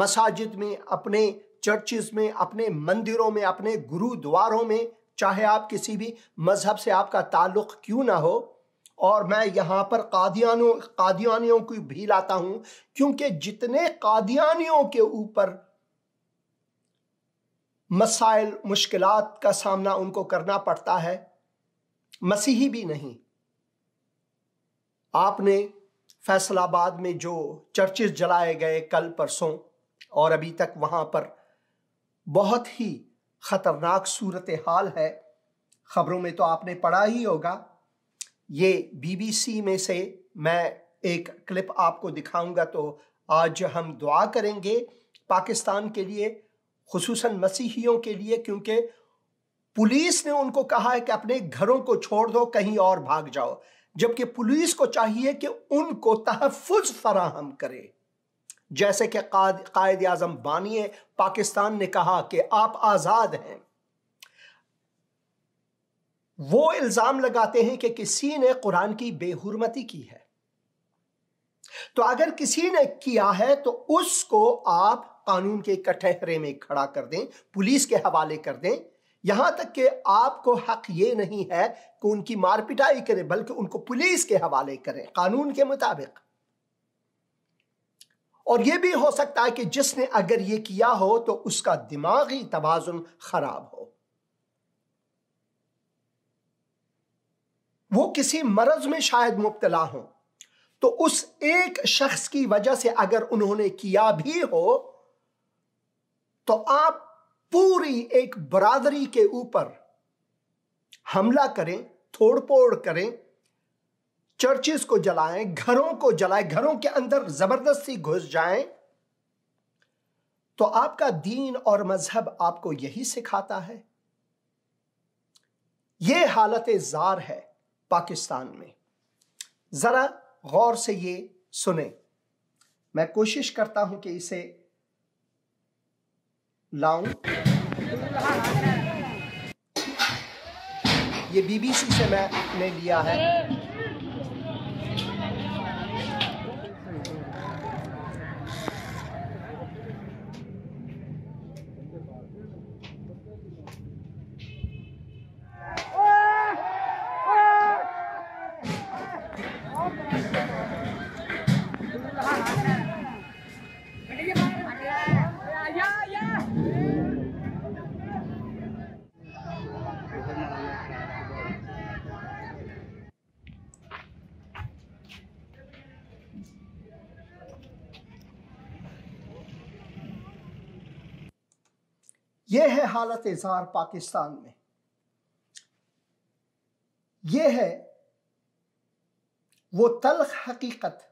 مساجد میں، اپنے چرچز میں، اپنے مندروں میں، اپنے گرودواروں میں، چاہے آپ کسی بھی مذہب سے آپ کا تعلق کیوں نہ ہو. اور میں یہاں پر قادیانیوں کو بھی لاتا ہوں، کیونکہ جتنے قادیانیوں کے اوپر مسائل مشکلات کا سامنا ان کو کرنا پڑتا ہے، مسیحی بھی نہیں. آپ نے فیصل آباد میں جو چرچز جلائے گئے کل پرسوں، اور ابھی تک وہاں پر بہت ہی خطرناک صورتحال ہے. خبروں میں تو آپ نے پڑھا ہی ہوگا. یہ BBC میں سے میں ایک کلپ آپ کو دکھاؤں گا. تو آج ہم دعا کریں گے پاکستان کے لیے، خصوصاً مسیحیوں کے لیے، کیونکہ پولیس نے ان کو کہا ہے کہ اپنے گھروں کو چھوڑ دو، کہیں اور بھاگ جاؤ، جبکہ پولیس کو چاہیے کہ ان کو تحفظ فراہم کرے. جیسے کہ قائد اعظم بانی پاکستان نے کہا کہ آپ آزاد ہیں. وہ الزام لگاتے ہیں کہ کسی نے قرآن کی بے حرمتی کی ہے. تو اگر کسی نے کیا ہے تو اس کو آپ قانون کے کٹہرے میں کھڑا کر دیں، پولیس کے حوالے کر دیں. یہاں تک کہ آپ کو حق یہ نہیں ہے کہ ان کی مار پٹائی کریں، بلکہ ان کو پولیس کے حوالے کریں قانون کے مطابق. اور یہ بھی ہو سکتا ہے کہ جس نے اگر یہ کیا ہو تو اس کا دماغی توازن خراب ہو، وہ کسی مرض میں شاید مبتلا ہو. تو اس ایک شخص کی وجہ سے اگر انہوں نے کیا بھی ہو تو آپ پوری ایک برادری کے اوپر حملہ کریں، توڑ پھوڑ کریں، چرچز کو جلائیں، گھروں کو جلائیں، گھروں کے اندر زبردستی گھس جائیں. تو آپ کا دین اور مذہب آپ کو یہی سکھاتا ہے. یہ حالت زار ہے پاکستان میں. ذرا غور سے یہ سنیں. میں کوشش کرتا ہوں کہ اسے لاؤں. یہ BBC سے میں نے لیا ہے. یہ ہے حالت زار پاکستان میں. یہ ہے وہ تلخ حقیقت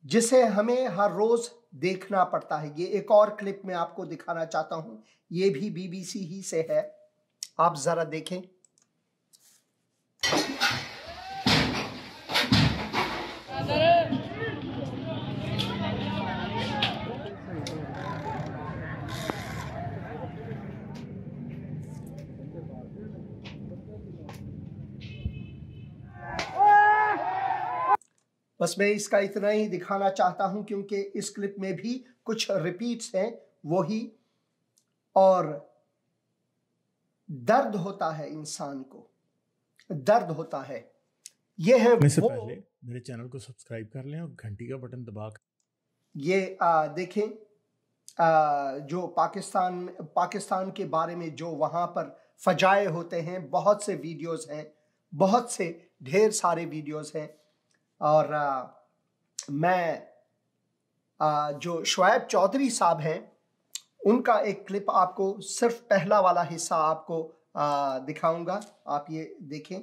جسے ہمیں ہر روز دیکھنا پڑتا ہے. یہ ایک اور کلپ میں آپ کو دکھانا چاہتا ہوں. یہ بھی BBC ہی سے ہے. آپ ذرا دیکھیں. بس میں اس کا اتنا ہی دکھانا چاہتا ہوں کیونکہ اس کلپ میں بھی کچھ ریپیٹس ہیں وہی، اور درد ہوتا ہے انسان کو، درد ہوتا ہے. یہ ہے سے پہلے میرے چینل کو سبسکرائب کر لیں اور گھنٹی کا بٹن دبا کر یہ دیکھیں جو پاکستان کے بارے میں جو وہاں پر فجائع ہوتے ہیں. بہت سے ویڈیوز ہیں، بہت سے ڈھیر سارے ویڈیوز ہیں. اور میں جو شعیب چودھری صاحب ہیں ان کا ایک کلپ آپ کو صرف پہلا والا حصہ آپ کو دکھاؤں گا. آپ یہ دیکھیں.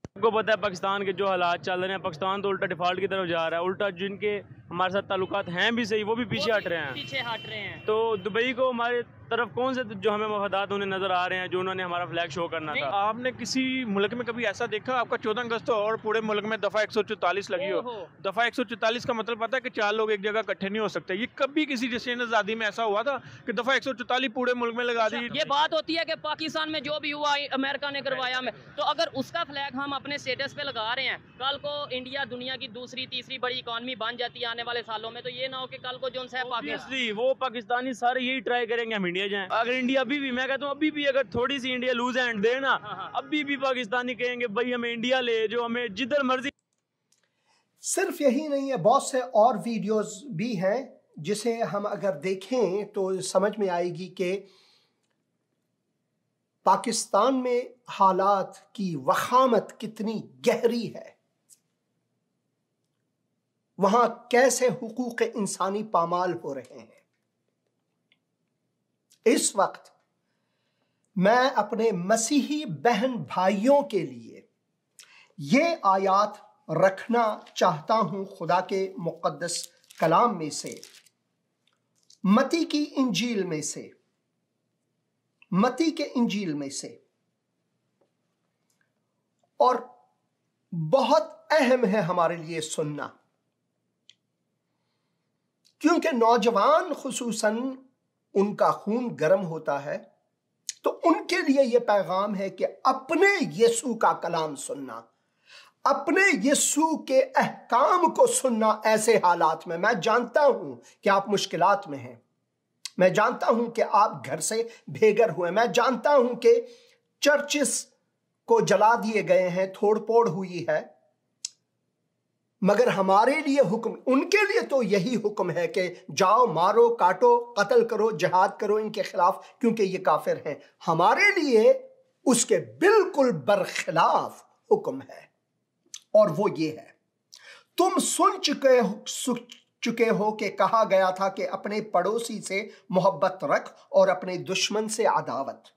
آپ کو پتہ ہے پاکستان کے جو حالات چل رہے ہیں، پاکستان تو الٹا ڈیفالٹ کی طرف جا رہا ہے. الٹا جن کے ہمارے ساتھ تعلقات ہیں بھی صحیح، وہ بھی پیچھے ہٹ رہے ہیں. تو دبئی کو ہمارے طرف کون سے جو ہمیں مفادات انہیں نظر آ رہے ہیں جو انہوں نے ہمارا فلیگ شو کرنا تھا؟ آپ نے کسی ملک میں کبھی ایسا دیکھا آپ کا 14 اگست اور پورے ملک میں دفعہ 144 لگی ہو؟ دفعہ 144 کا مطلب پتا ہے کہ 4 لوگ ایک جگہ اکٹھے نہیں ہو سکتے. یہ کبھی کسی جشن آزادی میں ایسا ہوا تھا کہ دفعہ 144 پورے ملک میں لگا دی؟ یہ بات ہوتی ہے کہ پاکستان میں جو بھی ہوا امریکہ نے کروایا میں، تو اگر اس کا فلیگ ہم اپنے اسٹیٹس پہ لگا رہے ہیں، کل کو انڈیا دنیا کی دوسری تیسری بڑی اکانومی بن جاتی ہے آنے والے سالوں میں، تو یہ نہ ہو کہ کل کو جو ہے پاکستان، وہ پاکستانی سارے یہی ٹرائی کریں گے ہم انڈیا جائیں. اگر انڈیا ابھی بھی، میں کہتا ہوں ابھی بھی اگر تھوڑی سی انڈیا لوز ہینڈ دے نا، ابھی بھی پاکستانی کہیں گے بھائی ہمیں انڈیا لے جو ہمیں جدھر مرضی. صرف یہی نہیں ہے، بہت سے اور ویڈیوز بھی ہیں جسے ہم اگر دیکھیں تو سمجھ میں آئے گی کہ پاکستان میں حالات کی وخامت کتنی گہری ہے، وہاں کیسے حقوق انسانی پامال ہو رہے ہیں. اس وقت میں اپنے مسیحی بہن بھائیوں کے لیے یہ آیات رکھنا چاہتا ہوں خدا کے مقدس کلام میں سے، متی کی انجیل میں سے، متی کے انجیل میں سے، اور بہت اہم ہے ہمارے لیے سننا، کیونکہ نوجوان خصوصاً ان کا خون گرم ہوتا ہے، تو ان کے لیے یہ پیغام ہے کہ اپنے یسوع کا کلام سننا، اپنے یسوع کے احکام کو سننا ایسے حالات میں. میں جانتا ہوں کہ آپ مشکلات میں ہیں، میں جانتا ہوں کہ آپ گھر سے بھیگر ہوئے، میں جانتا ہوں کہ چرچز کو جلا دیے گئے ہیں، توڑ پھوڑ ہوئی ہے، مگر ہمارے لیے حکم، ان کے لیے تو یہی حکم ہے کہ جاؤ، مارو، کاٹو، قتل کرو، جہاد کرو ان کے خلاف، کیونکہ یہ کافر ہیں. ہمارے لیے اس کے بالکل برخلاف حکم ہے، اور وہ یہ ہے، تم سن چکے ہو کہ کہا گیا تھا کہ اپنے پڑوسی سے محبت رکھ اور اپنے دشمن سے عداوت.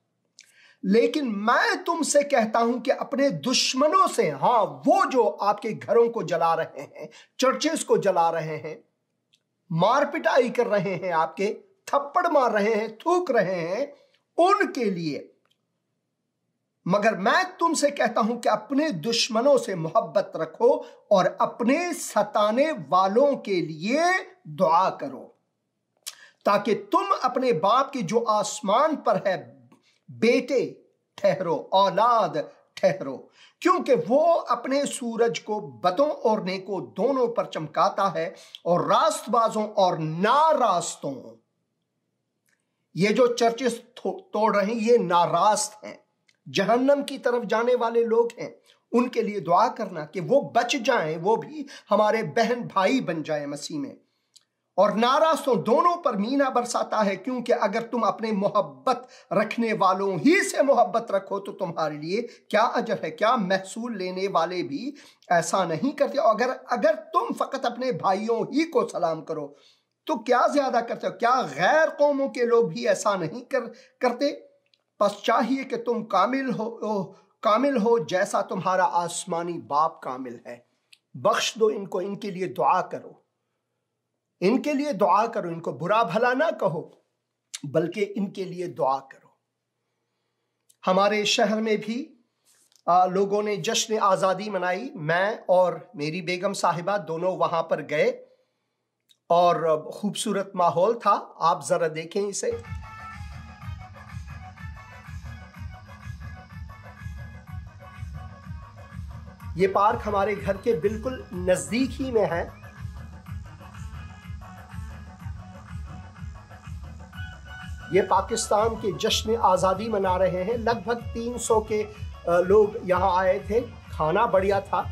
لیکن میں تم سے کہتا ہوں کہ اپنے دشمنوں سے، ہاں وہ جو آپ کے گھروں کو جلا رہے ہیں، چرچز کو جلا رہے ہیں، مار پٹائی کر رہے ہیں، آپ کے تھپڑ مار رہے ہیں، تھوک رہے ہیں، ان کے لیے، مگر میں تم سے کہتا ہوں کہ اپنے دشمنوں سے محبت رکھو اور اپنے ستانے والوں کے لیے دعا کرو، تاکہ تم اپنے باپ کی جو آسمان پر ہے بیٹے ٹھہرو، اولاد ٹھہرو، کیونکہ وہ اپنے سورج کو بدوں اور نیکوں دونوں پر چمکاتا ہے، اور راست بازوں اور ناراستوں، یہ جو چرچز توڑ رہے ہیں یہ ناراست ہیں، جہنم کی طرف جانے والے لوگ ہیں. ان کے لیے دعا کرنا کہ وہ بچ جائیں، وہ بھی ہمارے بہن بھائی بن جائیں مسیح میں. اور ناراستوں دونوں پر مینا برساتا ہے، کیونکہ اگر تم اپنے محبت رکھنے والوں ہی سے محبت رکھو تو تمہارے لیے کیا اجر ہے، کیا محصول لینے والے بھی ایسا نہیں کرتے؟ اگر تم فقط اپنے بھائیوں ہی کو سلام کرو تو کیا زیادہ کرتے ہو؟ کیا غیر قوموں کے لوگ بھی ایسا نہیں کرتے؟ پس چاہیے کہ تم کامل ہو جیسا تمہارا آسمانی باپ کامل ہے. بخش دو ان کو، ان کے لیے دعا کرو، ان کے لیے دعا کرو، ان کو برا بھلا نہ کہو بلکہ ان کے لیے دعا کرو. ہمارے شہر میں بھی لوگوں نے جشن آزادی منائی. میں اور میری بیگم صاحبہ دونوں وہاں پر گئے اور خوبصورت ماحول تھا. آپ ذرا دیکھیں اسے. یہ پارک ہمارے گھر کے بالکل نزدیک ہی میں ہے. یہ پاکستان کے جشن آزادی منا رہے ہیں. لگ بھگ 300 کے لوگ یہاں آئے تھے. کھانا بڑھیا تھا،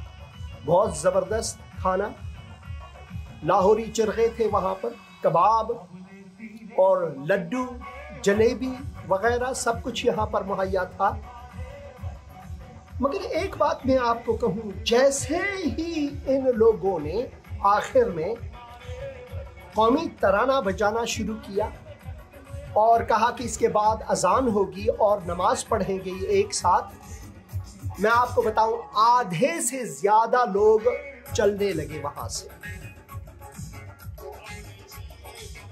بہت زبردست کھانا. لاہوری چرغے تھے وہاں پر، کباب اور لڈو، جلیبی وغیرہ سب کچھ یہاں پر مہیا تھا. مگر ایک بات میں آپ کو کہوں، جیسے ہی ان لوگوں نے آخر میں قومی ترانہ بجانا شروع کیا اور کہا کہ اس کے بعد اذان ہوگی اور نماز پڑھیں گے ایک ساتھ، میں آپ کو بتاؤں آدھے سے زیادہ لوگ چلنے لگے وہاں سے.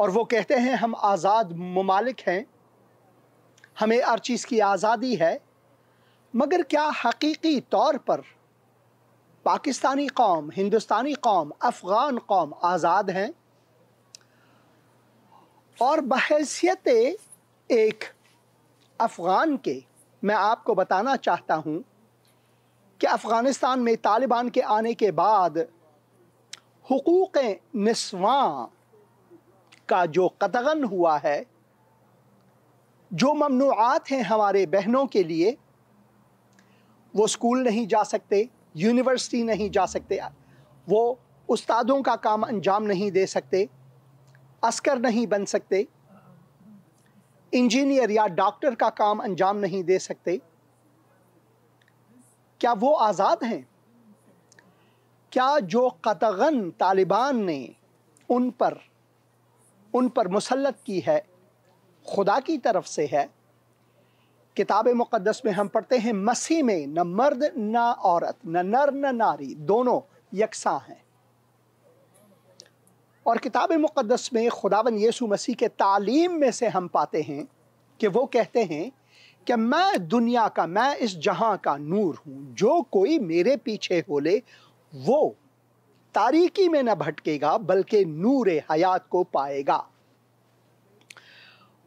اور وہ کہتے ہیں ہم آزاد ممالک ہیں، ہمیں ہر چیز کی آزادی ہے، مگر کیا حقیقی طور پر پاکستانی قوم، ہندوستانی قوم، افغان قوم آزاد ہیں؟ اور بحیثیت ایک افغان کے میں آپ کو بتانا چاہتا ہوں کہ افغانستان میں طالبان کے آنے کے بعد حقوق نسواں کا جو قطغن ہوا ہے، جو ممنوعات ہیں ہمارے بہنوں کے لیے، وہ اسکول نہیں جا سکتے، یونیورسٹی نہیں جا سکتے، وہ استادوں کا کام انجام نہیں دے سکتے، عسکر نہیں بن سکتے، انجینئر یا ڈاکٹر کا کام انجام نہیں دے سکتے، کیا وہ آزاد ہیں؟ کیا جو قطغن طالبان نے ان پر مسلط کی ہے خدا کی طرف سے ہے؟ کتاب مقدس میں ہم پڑھتے ہیں مسیح میں نہ مرد نہ عورت، نہ نر نہ ناری، دونوں یکساں ہیں۔ اور کتاب مقدس میں خداوند یسوع مسیح کے تعلیم میں سے ہم پاتے ہیں کہ وہ کہتے ہیں کہ میں دنیا کا، میں اس جہاں کا نور ہوں، جو کوئی میرے پیچھے ہو لے وہ تاریکی میں نہ بھٹکے گا بلکہ نور حیات کو پائے گا۔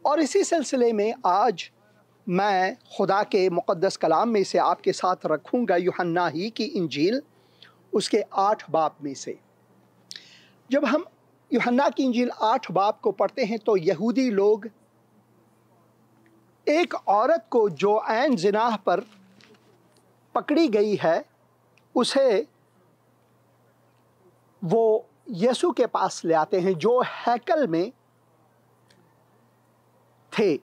اور اسی سلسلے میں آج میں خدا کے مقدس کلام میں سے آپ کے ساتھ رکھوں گا یوحنا ہی کی انجیل، اس کے 8 باب میں سے۔ جب ہم یوحنا کی انجیل 8 باب کو پڑھتے ہیں تو یہودی لوگ ایک عورت کو جو عین زنا پر پکڑی گئی ہے، اسے وہ یسوع کے پاس لے آتے ہیں جو ہیکل میں تھے۔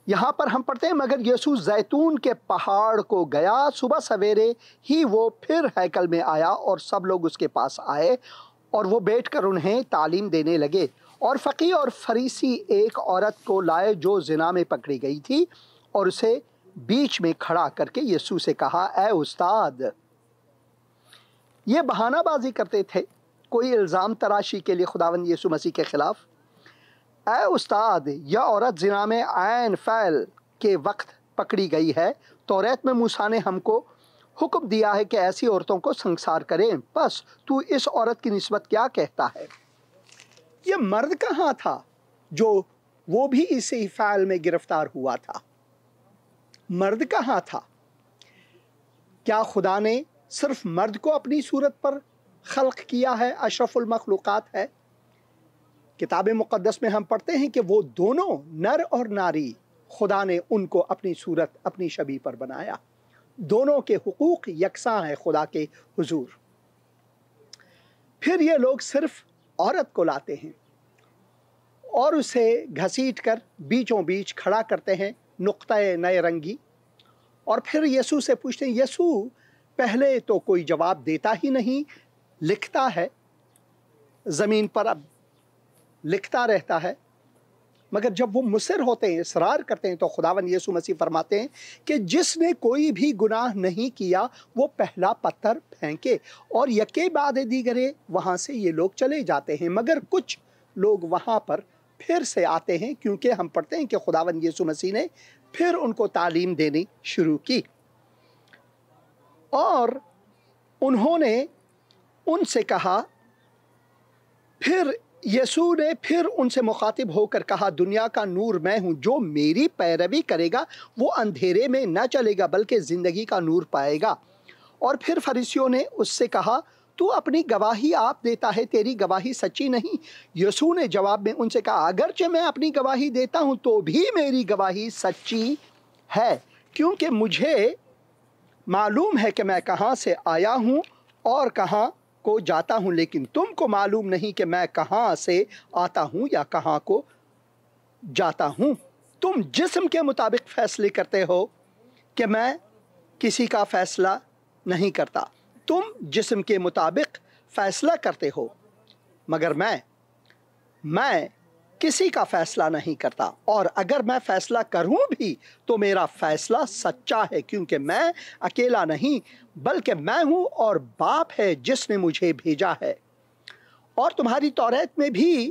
یہاں پر ہم پڑھتے ہیں مگر یسوع زیتون کے پہاڑ کو گیا، صبح سویرے ہی وہ پھر ہیکل میں آیا اور سب لوگ اس کے پاس آئے اور وہ بیٹھ کر انہیں تعلیم دینے لگے۔ اور فقی اور فریسی ایک عورت کو لائے جو زنا میں پکڑی گئی تھی اور اسے بیچ میں کھڑا کر کے یسوع سے کہا، اے استاد۔ یہ بہانہ بازی کرتے تھے، کوئی الزام تراشی کے لیے خداوند یسوع مسیح کے خلاف۔ اے استاد، یہ عورت زنا میں عین فعل کے وقت پکڑی گئی ہے، توریت میں موسیٰ نے ہم کو حکم دیا ہے کہ ایسی عورتوں کو سنگسار کریں، بس تو اس عورت کی نسبت کیا کہتا ہے؟ یہ مرد کہاں تھا جو وہ بھی اسی فعل میں گرفتار ہوا تھا؟ مرد کہاں تھا؟ کیا خدا نے صرف مرد کو اپنی صورت پر خلق کیا ہے، اشرف المخلوقات ہے؟ کتاب مقدس میں ہم پڑھتے ہیں کہ وہ دونوں نر اور ناری خدا نے ان کو اپنی صورت، اپنی شبیہ پر بنایا۔ دونوں کے حقوق یکساں ہیں خدا کے حضور۔ پھر یہ لوگ صرف عورت کو لاتے ہیں اور اسے گھسیٹ کر بیچوں بیچ کھڑا کرتے ہیں، نقطۂ نئے رنگی، اور پھر یسوع سے پوچھتے ہیں۔ یسوع پہلے تو کوئی جواب دیتا ہی نہیں، لکھتا ہے زمین پر، اب لکھتا رہتا ہے، مگر جب وہ مصر ہوتے ہیں، اصرار کرتے ہیں، تو خداوند یسوع مسیح فرماتے ہیں کہ جس نے کوئی بھی گناہ نہیں کیا وہ پہلا پتھر پھینکے، اور یکے بعد دیگرے وہاں سے یہ لوگ چلے جاتے ہیں، مگر کچھ لوگ وہاں پر پھر سے آتے ہیں، کیونکہ ہم پڑھتے ہیں کہ خداوند یسوع مسیح نے پھر ان کو تعلیم دینی شروع کی، اور انہوں نے ان سے کہا، پھر یسوع نے پھر ان سے مخاطب ہو کر کہا، دنیا کا نور میں ہوں، جو میری پیروی کرے گا وہ اندھیرے میں نہ چلے گا بلکہ زندگی کا نور پائے گا۔ اور پھر فریسیوں نے اس سے کہا، تو اپنی گواہی آپ دیتا ہے، تیری گواہی سچی نہیں۔ یسوع نے جواب میں ان سے کہا، اگرچہ میں اپنی گواہی دیتا ہوں تو بھی میری گواہی سچی ہے، کیونکہ مجھے معلوم ہے کہ میں کہاں سے آیا ہوں اور کہاں کو جاتا ہوں، لیکن تم کو معلوم نہیں کہ میں کہاں سے آتا ہوں یا کہاں کو جاتا ہوں۔ تم جسم کے مطابق فیصلے کرتے ہو کہ میں کسی کا فیصلہ نہیں کرتا۔ تم جسم کے مطابق فیصلہ کرتے ہو، مگر میں کسی کا فیصلہ نہیں کرتا، اور اگر میں فیصلہ کروں بھی تو میرا فیصلہ سچا ہے، کیونکہ میں اکیلا نہیں بلکہ میں ہوں اور باپ ہے جس نے مجھے بھیجا ہے۔ اور تمہاری توریت میں بھی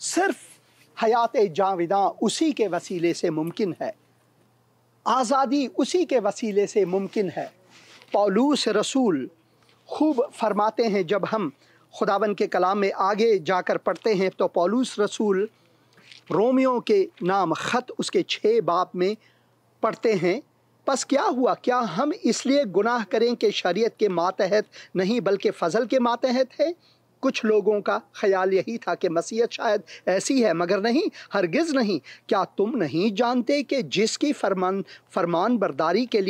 صرف حیات جاوداں اسی کے وسیلے سے ممکن ہے، آزادی اسی کے وسیلے سے ممکن ہے۔ پولوس رسول خوب فرماتے ہیں، جب ہم خداوند کے کلام میں آگے جا کر پڑھتے ہیں تو پولوس رسول رومیوں کے نام خط اس کے 6 باب میں پڑھتے ہیں، پس کیا ہوا؟ کیا ہم اس لیے گناہ کریں کہ شریعت کے ماتحت نہیں بلکہ فضل کے ماتحت ہے؟ کچھ لوگوں کا خیال یہی تھا کہ مسیحیت شاید ایسی ہے، مگر نہیں، ہرگز نہیں۔ کیا تم نہیں جانتے کہ جس کی فرمان برداری کے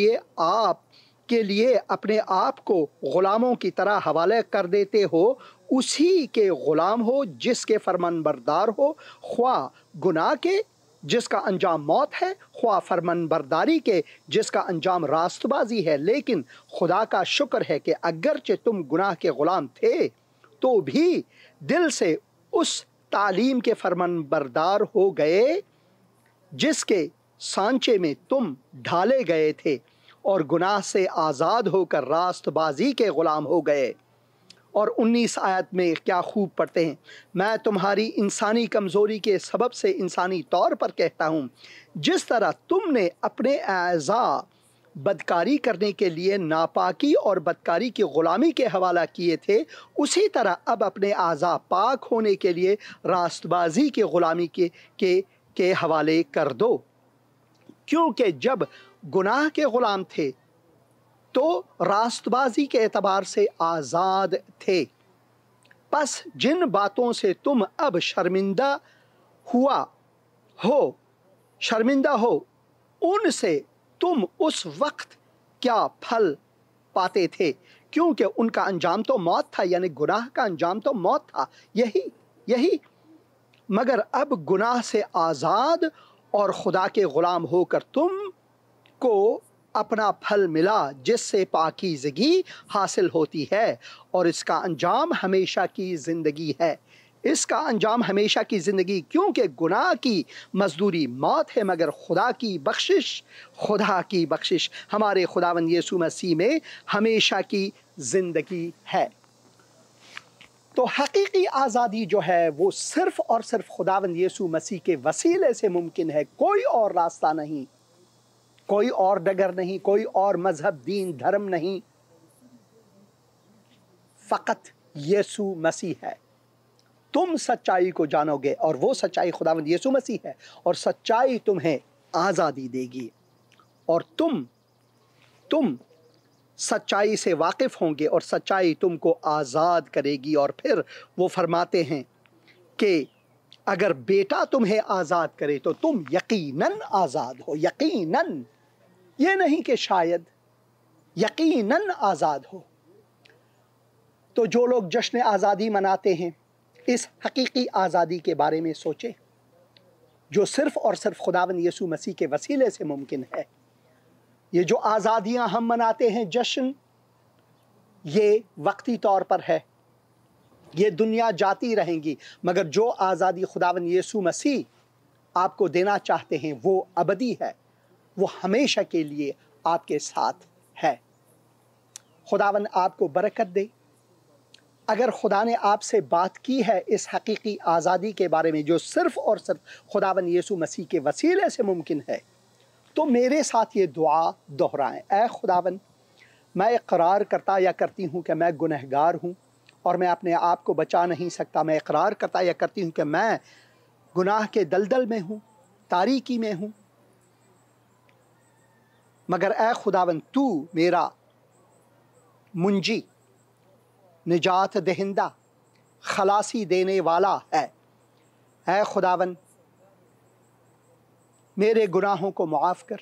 لیے اپنے آپ کو غلاموں کی طرح حوالے کر دیتے ہو، اسی کے غلام ہو جس کے فرمان بردار ہو، خواہ گناہ کے جس کا انجام موت ہے، خواہ فرمان برداری کے جس کا انجام راست بازی ہے۔ لیکن خدا کا شکر ہے کہ اگرچہ تم گناہ کے غلام تھے تو بھی دل سے اس تعلیم کے فرمان بردار ہو گئے جس کے سانچے میں تم ڈھالے گئے تھے، اور گناہ سے آزاد ہو کر راست بازی کے غلام ہو گئے۔ اور 19 آیت میں کیا خوب پڑھتے ہیں، میں تمہاری انسانی کمزوری کے سبب سے انسانی طور پر کہتا ہوں، جس طرح تم نے اپنے اعضاء بدکاری کرنے کے لیے ناپاکی اور بدکاری کی غلامی کے حوالہ کیے تھے، اسی طرح اب اپنے اعضاء پاک ہونے کے لیے راست بازی کی غلامی کے حوالے کر دو، کیونکہ جب گناہ کے غلام تھے تو راست بازی کے اعتبار سے آزاد تھے۔ پس جن باتوں سے تم اب شرمندہ ہو ان سے تم اس وقت کیا پھل پاتے تھے، کیونکہ ان کا انجام تو موت تھا، یعنی گناہ کا انجام تو موت تھا، یہی مگر اب گناہ سے آزاد اور خدا کے غلام ہو کر تم کو اپنا پھل ملا، جس سے پاکیزگی حاصل ہوتی ہے، اور اس کا انجام ہمیشہ کی زندگی ہے۔ اس کا انجام ہمیشہ کی زندگی، کیونکہ گناہ کی مزدوری موت ہے، مگر خدا کی بخشش ہمارے خداوند یسوع مسیح میں ہمیشہ کی زندگی ہے۔ تو حقیقی آزادی جو ہے وہ صرف اور صرف خداوند یسوع مسیح کے وسیلے سے ممکن ہے، کوئی اور راستہ نہیں، کوئی اور ڈگر نہیں، کوئی اور مذہب، دین، دھرم نہیں، فقط یسوع مسیح ہے۔ تم سچائی کو جانو گے اور وہ سچائی خداوند یسوع مسیح ہے، اور سچائی تمہیں آزادی دے گی، اور تم سچائی سے واقف ہوں گے اور سچائی تم کو آزاد کرے گی۔ اور پھر وہ فرماتے ہیں کہ اگر بیٹا تمہیں آزاد کرے تو تم یقیناً آزاد ہو، یقیناً، یہ نہیں کہ شاید، یقیناً آزاد ہو۔ تو جو لوگ جشن آزادی مناتے ہیں، اس حقیقی آزادی کے بارے میں سوچیں جو صرف اور صرف خداوند یسوع مسیح کے وسیلے سے ممکن ہے۔ یہ جو آزادیاں ہم مناتے ہیں، جشن، یہ وقتی طور پر ہے، یہ دنیا جاتی رہیں گی، مگر جو آزادی خداوند یسوع مسیح آپ کو دینا چاہتے ہیں وہ ابدی ہے، وہ ہمیشہ کے لیے آپ کے ساتھ ہے۔ خداوند آپ کو برکت دے۔ اگر خدا نے آپ سے بات کی ہے اس حقیقی آزادی کے بارے میں جو صرف اور صرف خداوند یسوع مسیح کے وسیلے سے ممکن ہے، تو میرے ساتھ یہ دعا دہرائیں۔ اے خداوند، میں اقرار کرتا یا کرتی ہوں کہ میں گنہگار ہوں اور میں اپنے آپ کو بچا نہیں سکتا۔ میں اقرار کرتا یا کرتی ہوں کہ میں گناہ کے دلدل میں ہوں، تاریکی میں ہوں، مگر اے خداوند تو میرا منجی، نجات دہندہ، خلاصی دینے والا ہے۔ اے خداوند، میرے گناہوں کو معاف کر،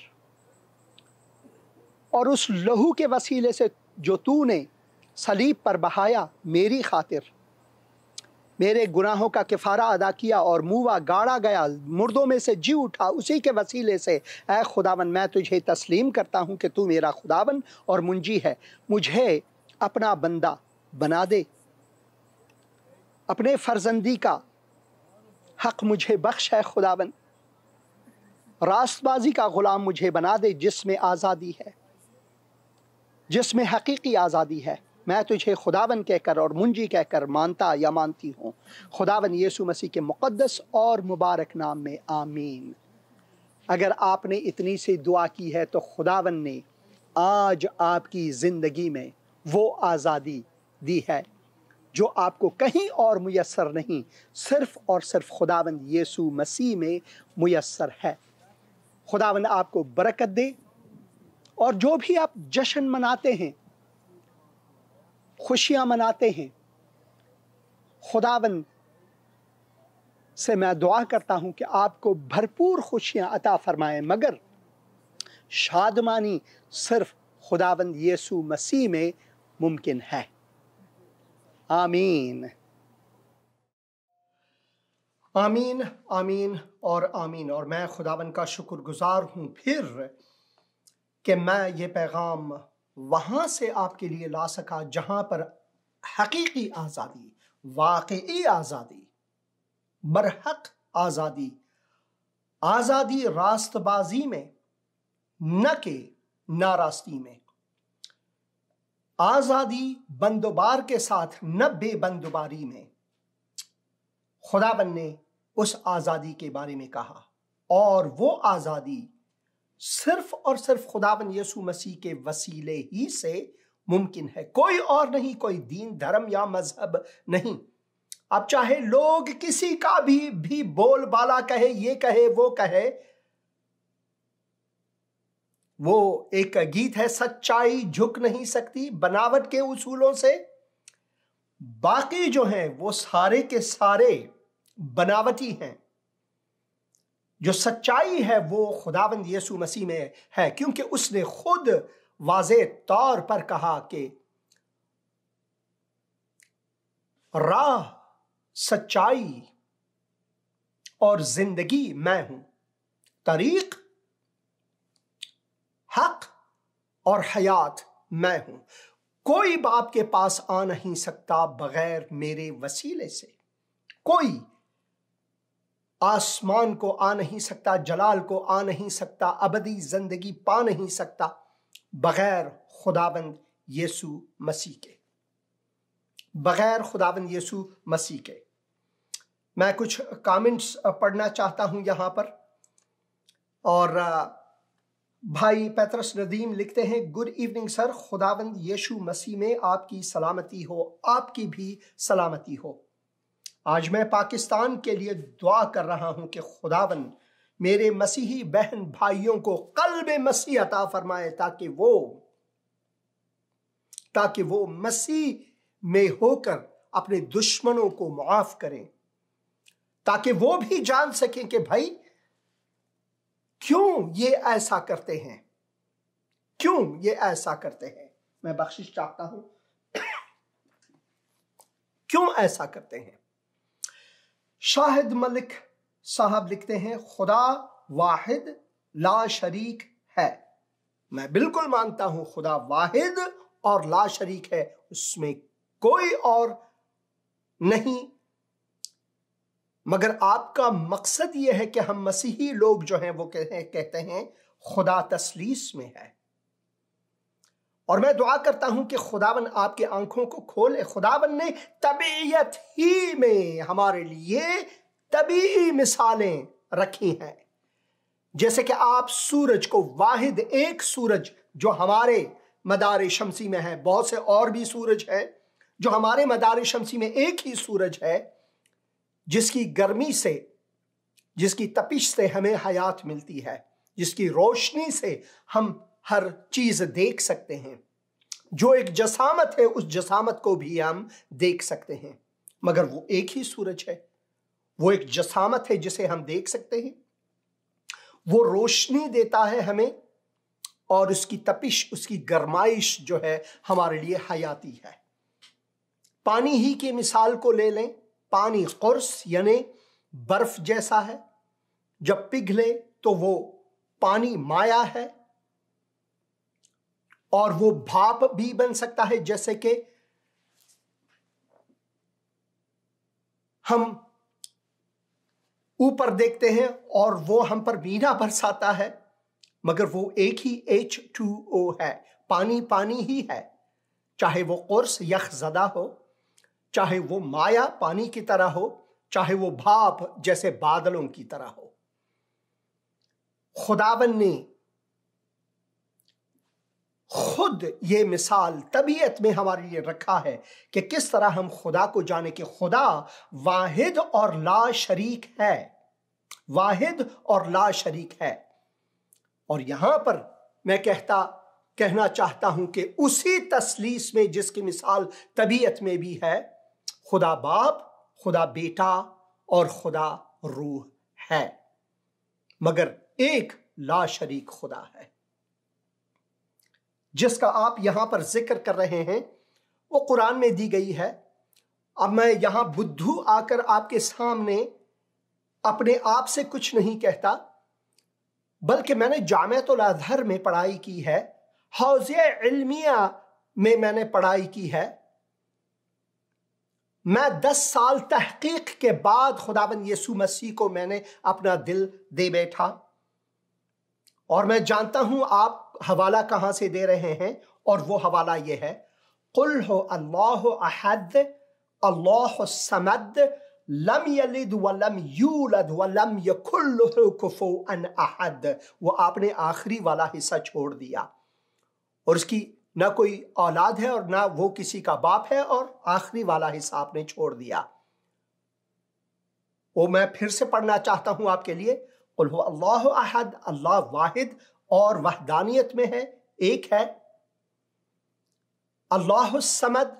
اور اس لہو کے وسیلے سے جو تو نے صلیب پر بہایا میری خاطر، میرے گناہوں کا کفارہ ادا کیا اور مووا گاڑا گیا، مردوں میں سے جی اٹھا، اسی کے وسیلے سے اے خداوند میں تجھے تسلیم کرتا ہوں کہ تو میرا خداوند اور منجی ہے۔ مجھے اپنا بندہ بنا دے، اپنے فرزندی کا حق مجھے بخش ہے خداوند، راست بازی کا غلام مجھے بنا دے جس میں آزادی ہے، جس میں حقیقی آزادی ہے۔ میں تجھے خداون کہہ کر اور منجی کہہ کر مانتا یا مانتی ہوں۔ خداون یسوع مسیح کے مقدس اور مبارک نام میں آمین۔ اگر آپ نے اتنی سی دعا کی ہے تو خداون نے آج آپ کی زندگی میں وہ آزادی دی ہے جو آپ کو کہیں اور میسر نہیں، صرف اور صرف خداوند یسوع مسیح میں میسر ہے۔ خداوند آپ کو برکت دے، اور جو بھی آپ جشن مناتے ہیں، خوشیاں مناتے ہیں، خداوند سے میں دعا کرتا ہوں کہ آپ کو بھرپور خوشیاں عطا فرمائیں، مگر شادمانی صرف خداوند یسوع مسیح میں ممکن ہے۔ آمین آمین آمین اور آمین۔ اور میں خداوند کا شکر گزار ہوں پھر کہ میں یہ پیغام وہاں سے آپ کے لیے لا سکا جہاں پر حقیقی آزادی، واقعی آزادی، برحق آزادی، آزادی راست بازی میں نہ کہ ناراستی میں، آزادی بندوبار کے ساتھ نہ بے بندوباری میں۔ خداوند نے اس آزادی کے بارے میں کہا، اور وہ آزادی صرف اور صرف خداوند یسوع مسیح کے وسیلے ہی سے ممکن ہے، کوئی اور نہیں، کوئی دین، دھرم یا مذہب نہیں۔ اب چاہے لوگ کسی کا بھی بول بالا کہے، یہ کہے وہ کہے، وہ ایک گیت ہے، سچائی جھک نہیں سکتی بناوٹ کے اصولوں سے، باقی جو ہیں وہ سارے کے سارے بناوٹی ہیں۔ جو سچائی ہے وہ خداوند یسوع مسیح میں ہے، کیونکہ اس نے خود واضح طور پر کہا کہ راہ، سچائی اور زندگی میں ہوں، طریق، حق اور حیات میں ہوں، کوئی باپ کے پاس آ نہیں سکتا بغیر میرے وسیلے سے، کوئی آسمان کو آ نہیں سکتا، جلال کو آ نہیں سکتا، ابدی زندگی پا نہیں سکتا بغیر خداوند یسوع مسیح کے، بغیر خداوند یسوع مسیح کے۔ میں کچھ کامنٹس پڑھنا چاہتا ہوں یہاں پر، اور بھائی پیترس ندیم لکھتے ہیں، گڈ ایوننگ سر، خداوند یسوع مسیح میں آپ کی سلامتی ہو، آپ کی بھی سلامتی ہو۔ آج میں پاکستان کے لیے دعا کر رہا ہوں کہ خداوند میرے مسیحی بہن بھائیوں کو قلب مسیح عطا فرمائے تاکہ وہ مسیح میں ہو کر اپنے دشمنوں کو معاف کریں، تاکہ وہ بھی جان سکیں کہ بھائی کیوں یہ ایسا کرتے ہیں، کیوں یہ ایسا کرتے ہیں۔ میں بخشش چاہتا ہوں، کیوں ایسا کرتے ہیں۔ شاہد ملک صاحب لکھتے ہیں، خدا واحد لا شریک ہے۔ میں بالکل مانتا ہوں خدا واحد اور لا شریک ہے، اس میں کوئی اور نہیں، مگر آپ کا مقصد یہ ہے کہ ہم مسیحی لوگ جو ہیں وہ کہتے ہیں خدا تثلیث میں ہے، اور میں دعا کرتا ہوں کہ خداوند آپ کے آنکھوں کو کھولے۔ خداوند نے طبیعت ہی میں ہمارے لیے طبیعی مثالیں رکھی ہیں، جیسے کہ آپ سورج کو، واحد ایک سورج جو ہمارے مدار شمسی میں ہے، بہت سے اور بھی سورج ہے جو ہمارے مدار شمسی میں ایک ہی سورج ہے، جس کی گرمی سے، جس کی تپش سے ہمیں حیات ملتی ہے، جس کی روشنی سے ہم ہر چیز دیکھ سکتے ہیں، جو ایک جسامت ہے اس جسامت کو بھی ہم دیکھ سکتے ہیں، مگر وہ ایک ہی سورج ہے، وہ ایک جسامت ہے جسے ہم دیکھ سکتے ہیں، وہ روشنی دیتا ہے ہمیں، اور اس کی تپش، اس کی گرمائش جو ہے ہمارے لیے حیاتی ہے۔ پانی ہی کی مثال کو لے لیں، پانی قرص یعنی برف جیسا ہے، جب پگھلے تو وہ پانی مایا ہے، اور وہ بھاپ بھی بن سکتا ہے، جیسے کہ ہم اوپر دیکھتے ہیں اور وہ ہم پر مینا برساتا ہے، مگر وہ ایک ہی H2O ہے، پانی پانی ہی ہے، چاہے وہ قرص یخ زدہ ہو، چاہے وہ مایا پانی کی طرح ہو، چاہے وہ بھاپ جیسے بادلوں کی طرح ہو۔ خداوند نے خود یہ مثال طبیعت میں ہمارے لیے رکھا ہے کہ کس طرح ہم خدا کو جانے کہ خدا واحد اور لا شریک ہے، واحد اور لا شریک ہے۔ اور یہاں پر میں کہنا چاہتا ہوں کہ اسی تثلیث میں جس کی مثال طبیعت میں بھی ہے، خدا باپ، خدا بیٹا اور خدا روح ہے، مگر ایک لا شریک خدا ہے جس کا آپ یہاں پر ذکر کر رہے ہیں، وہ قرآن میں دی گئی ہے۔ اب میں یہاں بدھو آ کر آپ کے سامنے اپنے آپ سے کچھ نہیں کہتا، بلکہ میں نے جامعۃ الازہر میں پڑھائی کی ہے، حوزہ علمیہ میں نے پڑھائی کی ہے۔ میں 10 سال تحقیق کے بعد خداوند یسوع مسیح کو میں نے اپنا دل دے بیٹھا، اور میں جانتا ہوں آپ حوالہ کہاں سے دے رہے ہیں، اور وہ حوالہ یہ ہے، قل ہو اللہ احد اللہ الصمد لم یلد ولم یولد ولم یکن لہ کفوا احد۔ وہ آپ نے آخری والا حصہ چھوڑ دیا، اور اس کی نہ کوئی اولاد ہے اور نہ وہ کسی کا باپ ہے، اور آخری والا حصہ آپ نے چھوڑ دیا۔ وہ میں پھر سے پڑھنا چاہتا ہوں آپ کے لیے، قل ہو اللہ احد، اللہ واحد اور وحدانیت میں ہے، ایک ہے۔ اللہ الصمد،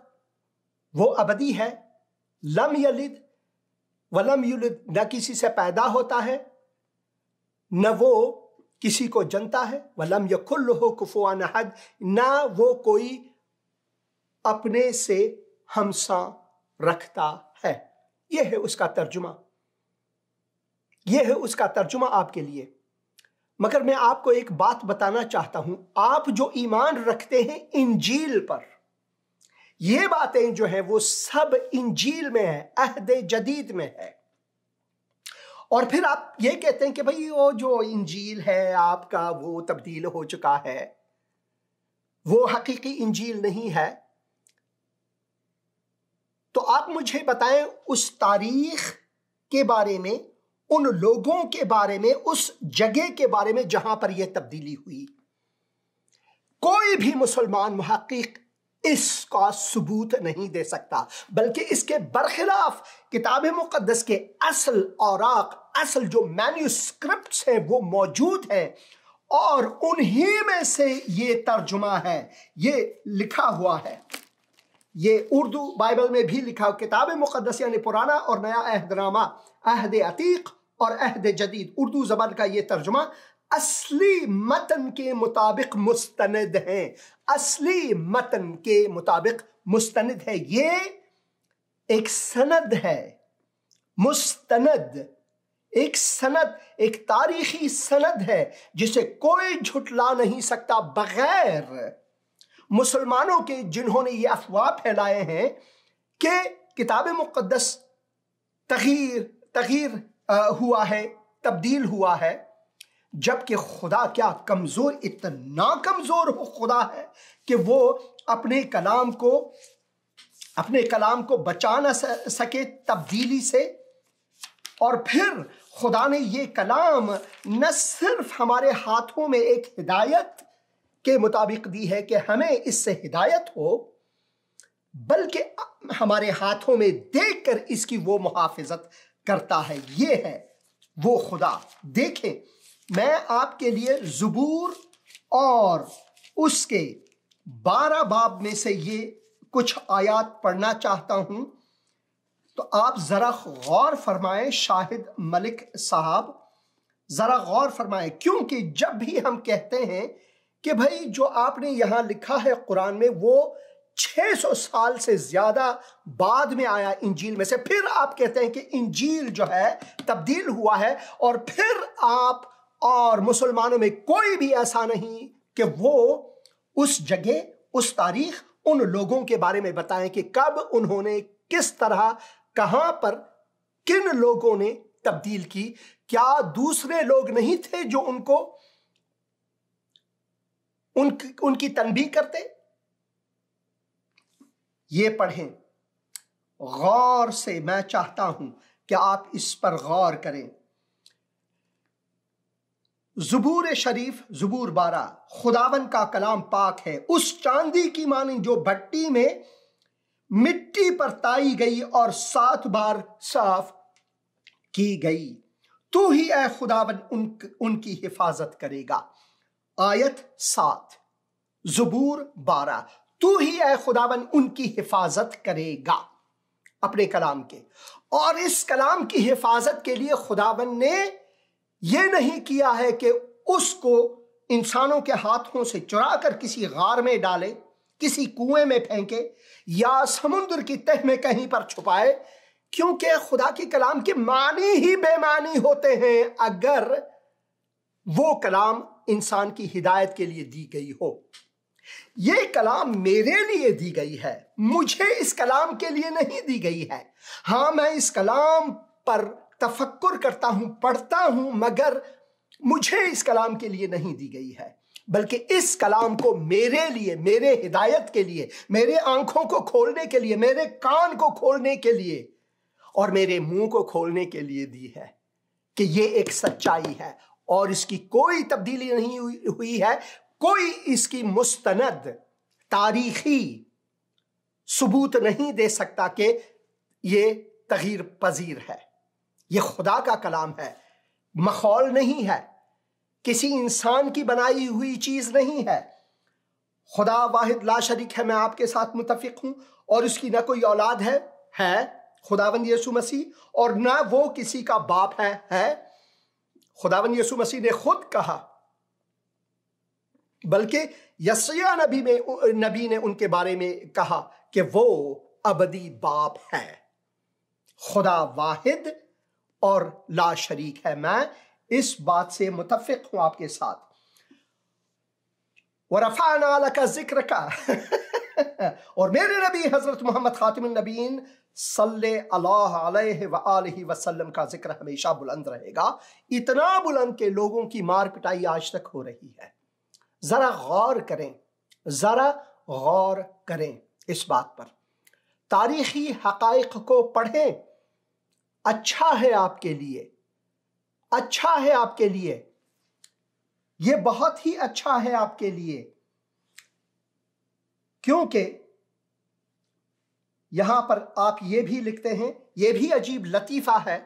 وہ ابدی ہے، لم یلد ولم یولد، نہ کسی سے پیدا ہوتا ہے نہ وہ کسی کو جنتا ہے، ولم یکن لہ کفوا احد، نہ وہ کوئی اپنے سے ہمسا رکھتا ہے۔ یہ ہے اس کا ترجمہ، یہ ہے اس کا ترجمہ آپ کے لیے۔ مگر میں آپ کو ایک بات بتانا چاہتا ہوں، آپ جو ایمان رکھتے ہیں انجیل پر، یہ باتیں جو ہیں وہ سب انجیل میں ہے، عہد جدید میں ہے، اور پھر آپ یہ کہتے ہیں کہ بھئی وہ جو انجیل ہے آپ کا وہ تبدیل ہو چکا ہے، وہ حقیقی انجیل نہیں ہے۔ تو آپ مجھے بتائیں اس تاریخ کے بارے میں، ان لوگوں کے بارے میں، اس جگہ کے بارے میں جہاں پر یہ تبدیلی ہوئی۔ کوئی بھی مسلمان محقق اس کا ثبوت نہیں دے سکتا، بلکہ اس کے برخلاف کتاب مقدس کے اصل اوراق، اصل جو مینیوسکرپٹس ہیں وہ موجود ہیں، اور انہی میں سے یہ ترجمہ ہے، یہ لکھا ہوا ہے۔ یہ اردو بائبل میں بھی لکھا، کتاب مقدس یعنی پرانا اور نیا عہد نامہ، عہد عتیق اور عہد جدید، اردو زبان کا یہ ترجمہ اصلی متن کے مطابق مستند ہیں، اصلی متن کے مطابق مستند ہے۔ یہ ایک سند ہے، مستند، ایک سند، ایک تاریخی سند ہے جسے کوئی جھٹلا نہیں سکتا، بغیر مسلمانوں کے جنہوں نے یہ افواہ پھیلائے ہیں کہ کتاب مقدس تغییر ہوا ہے، تبدیل ہوا ہے، جبکہ خدا کیا کمزور، اتنا کمزور خدا ہے کہ وہ اپنے کلام کو بچا نہ سکے تبدیلی سے۔ اور پھر خدا نے یہ کلام نہ صرف ہمارے ہاتھوں میں ایک ہدایت کے مطابق دی ہے کہ ہمیں اس سے ہدایت ہو، بلکہ ہمارے ہاتھوں میں دیکھ کر اس کی وہ محافظت کرتا ہے۔ یہ ہے وہ خدا۔ دیکھیں، میں آپ کے لیے زبور اور اس کے 12 باب میں سے یہ کچھ آیات پڑھنا چاہتا ہوں، تو آپ ذرا غور فرمائیں، شاہد ملک صاحب ذرا غور فرمائیں، کیونکہ جب بھی ہم کہتے ہیں کہ بھائی جو آپ نے یہاں لکھا ہے قرآن میں وہ 600 سال سے زیادہ بعد میں آیا انجیل میں سے، پھر آپ کہتے ہیں کہ انجیل جو ہے تبدیل ہوا ہے، اور پھر آپ اور مسلمانوں میں کوئی بھی ایسا نہیں کہ وہ اس جگہ، اس تاریخ، ان لوگوں کے بارے میں بتائیں کہ کب انہوں نے کس طرح، کہاں پر، کن لوگوں نے تبدیل کی۔ کیا دوسرے لوگ نہیں تھے جو ان کو ان کی تنبیہ کرتے؟ یہ پڑھیں غور سے، میں چاہتا ہوں کہ آپ اس پر غور کریں۔ زبور شریف زبور 12 خداوند کا کلام پاک ہے، اس چاندی کی مانند جو بھٹی میں مٹی پر تائی گئی اور 7 بار صاف کی گئی۔ تو ہی اے خداوند ان کی حفاظت کرے گا۔ آیت 7 زبور 12، تو ہی اے خداوند ان کی حفاظت کرے گا اپنے کلام کے۔ اور اس کلام کی حفاظت کے لیے خداوند نے یہ نہیں کیا ہے کہ اس کو انسانوں کے ہاتھوں سے چرا کر کسی غار میں ڈالے، کسی کنویں میں پھینکے یا سمندر کی تہ میں کہیں پر چھپائے، کیونکہ خدا کے کلام کے معنی ہی بے معنی ہوتے ہیں اگر وہ کلام انسان کی ہدایت کے لیے دی گئی ہو۔ یہ کلام میرے لیے دی گئی ہے، مجھے اس کلام کے لیے نہیں دی گئی ہے۔ ہاں میں اس کلام پر تفکر کرتا ہوں، پڑھتا ہوں، مگر مجھے اس کلام کے لیے نہیں دی گئی ہے، بلکہ اس کلام کو میرے لیے، میرے ہدایت کے لیے، میرے آنکھوں کو کھولنے کے لیے، میرے کان کو کھولنے کے لیے اور میرے منہ کو کھولنے کے لیے دی ہے کہ یہ ایک سچائی ہے اور اس کی کوئی تبدیلی نہیں ہوئی ہے۔ کوئی اس کی مستند تاریخی ثبوت نہیں دے سکتا کہ یہ تغیر پذیر ہے۔ یہ خدا کا کلام ہے، مخول نہیں ہے، کسی انسان کی بنائی ہوئی چیز نہیں ہے۔ خدا واحد لا شریک ہے، میں آپ کے ساتھ متفق ہوں، اور اس کی نہ کوئی اولاد ہے خداوند یسوع مسیح، اور نہ وہ کسی کا باپ ہے۔ خداوند یسوع مسیح نے خود کہا، بلکہ یسیہ نبی نے ان کے بارے میں کہا کہ وہ ابدی باپ ہے۔ خدا واحد اور لا شریک ہے، میں اس بات سے متفق ہوں آپ کے ساتھ۔ وَرَفَعْنَا لَكَ ذِكْرَكَ، اور میرے نبی حضرت محمد خاتم النبیین صلی اللہ علیہ وآلہ وسلم کا ذکر ہمیشہ بلند رہے گا، اتنا بلند کہ لوگوں کی مار پٹائی آج تک ہو رہی ہے۔ ذرا غور کریں، ذرا غور کریں اس بات پر، تاریخی حقائق کو پڑھیں، اچھا ہے آپ کے لیے، اچھا ہے آپ کے لیے، یہ بہت ہی اچھا ہے آپ کے لیے، کیونکہ یہاں پر آپ یہ بھی لکھتے ہیں، یہ بھی عجیب لطیفہ ہے،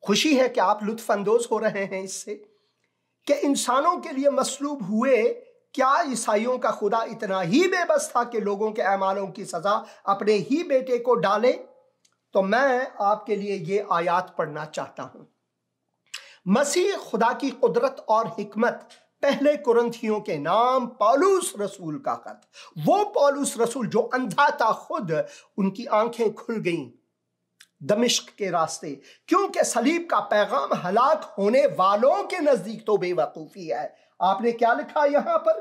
خوشی ہے کہ آپ لطف اندوز ہو رہے ہیں اس سے، کہ انسانوں کے لیے مصلوب ہوئے، کیا عیسائیوں کا خدا اتنا ہی بے بس تھا کہ لوگوں کے اعمالوں کی سزا اپنے ہی بیٹے کو ڈالے؟ تو میں آپ کے لیے یہ آیات پڑھنا چاہتا ہوں۔ مسیح خدا کی قدرت اور حکمت، پہلے کرنتھیوں کے نام پولس رسول کا خط، وہ پولس رسول جو اندھا تھا، خود ان کی آنکھیں کھل گئیں دمشق کے راستے، کیونکہ صلیب کا پیغام ہلاک ہونے والوں کے نزدیک تو بے وقوفی ہے۔ آپ نے کیا لکھا یہاں پر؟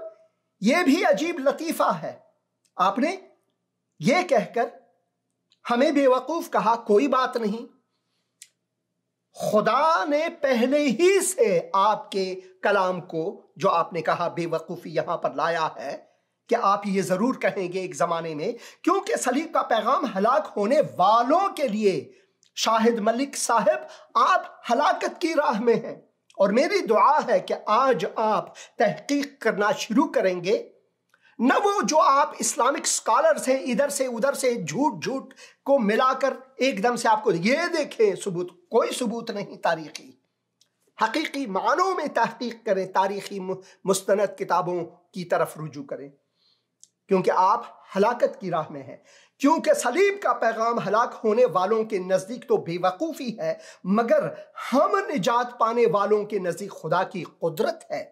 یہ بھی عجیب لطیفہ ہے، آپ نے یہ کہہ کر ہمیں بے وقوف کہا، کوئی بات نہیں، خدا نے پہلے ہی سے آپ کے کلام کو جو آپ نے کہا بے وقوفی یہاں پر لایا ہے کہ آپ یہ ضرور کہیں گے ایک زمانے میں، کیونکہ صلیب کا پیغام ہلاک ہونے والوں کے لیے۔ شاہد ملک صاحب، آپ ہلاکت کی راہ میں ہیں، اور میری دعا ہے کہ آج آپ تحقیق کرنا شروع کریں گے، نہ وہ جو آپ اسلامک سکالرز ہیں ادھر سے ادھر سے جھوٹ کو ملا کر ایک دم سے آپ کو یہ دیکھیں ثبوت، کوئی ثبوت نہیں تاریخی، حقیقی معنوں میں تحقیق کریں، تاریخی مستند کتابوں کی طرف رجوع کریں، کیونکہ آپ ہلاکت کی راہ میں ہیں، کیونکہ صلیب کا پیغام ہلاک ہونے والوں کے نزدیک تو بے وقوفی ہے، مگر ہم نجات پانے والوں کے نزدیک خدا کی قدرت ہے۔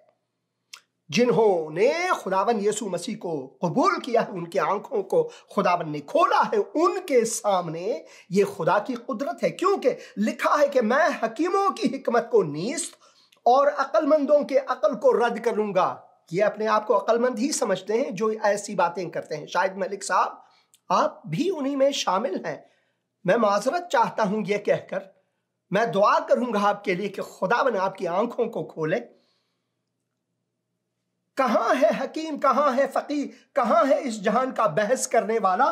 جنہوں نے خداوند یسوع مسیح کو قبول کیا ہے، ان کی آنکھوں کو خداوند نے کھولا ہے، ان کے سامنے یہ خدا کی قدرت ہے، کیونکہ لکھا ہے کہ میں حکیموں کی حکمت کو نیست اور عقل مندوں کے عقل کو رد کروں گا۔ یہ اپنے آپ کو عقل مند ہی سمجھتے ہیں جو ایسی باتیں کرتے ہیں۔ شاہد ملک صاحب، آپ بھی انہی میں شامل ہیں۔ میں معذرت چاہتا ہوں یہ کہہ کر، میں دعا کروں گا آپ کے لیے کہ خداوند آپ کی آنکھوں کو کھولے۔ کہاں ہے حکیم، کہاں ہے فقیہ، کہاں ہے اس جہان کا بحث کرنے والا؟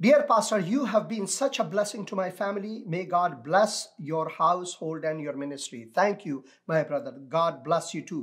Dear Pastor, you have been such a blessing to my family. May God bless your household and your ministry. Thank you, my brother. God bless you too.